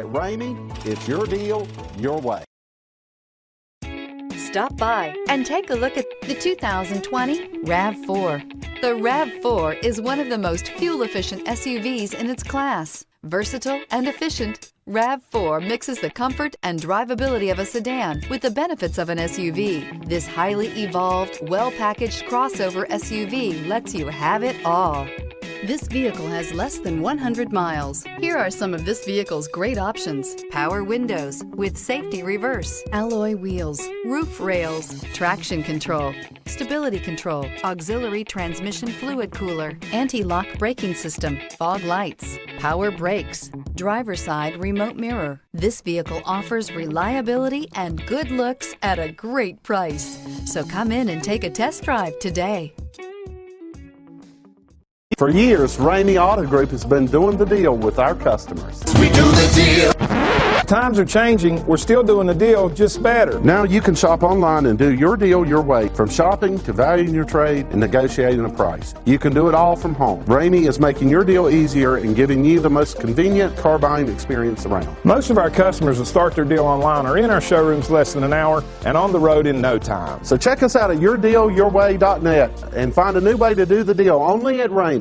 At Ramey, it's your deal, your way. Stop by and take a look at the 2020 RAV4. The RAV4 is one of the most fuel-efficient SUVs in its class. Versatile and efficient, RAV4 mixes the comfort and drivability of a sedan with the benefits of an SUV. This highly evolved, well-packaged crossover SUV lets you have it all. This vehicle has less than 100 miles. Here are some of this vehicle's great options: power windows with safety reverse, alloy wheels, roof rails, traction control, stability control, auxiliary transmission fluid cooler, anti-lock braking system, fog lights, power brakes, driver's side remote mirror. This vehicle offers reliability and good looks at a great price. So come in and take a test drive today. For years, Ramey Auto Group has been doing the deal with our customers. We do the deal. Times are changing. We're still doing the deal, just better. Now you can shop online and do your deal your way, from shopping to valuing your trade and negotiating a price. You can do it all from home. Ramey is making your deal easier and giving you the most convenient car buying experience around. Most of our customers that start their deal online are in our showrooms less than an hour and on the road in no time. So check us out at yourdealyourway.net and find a new way to do the deal only at Ramey.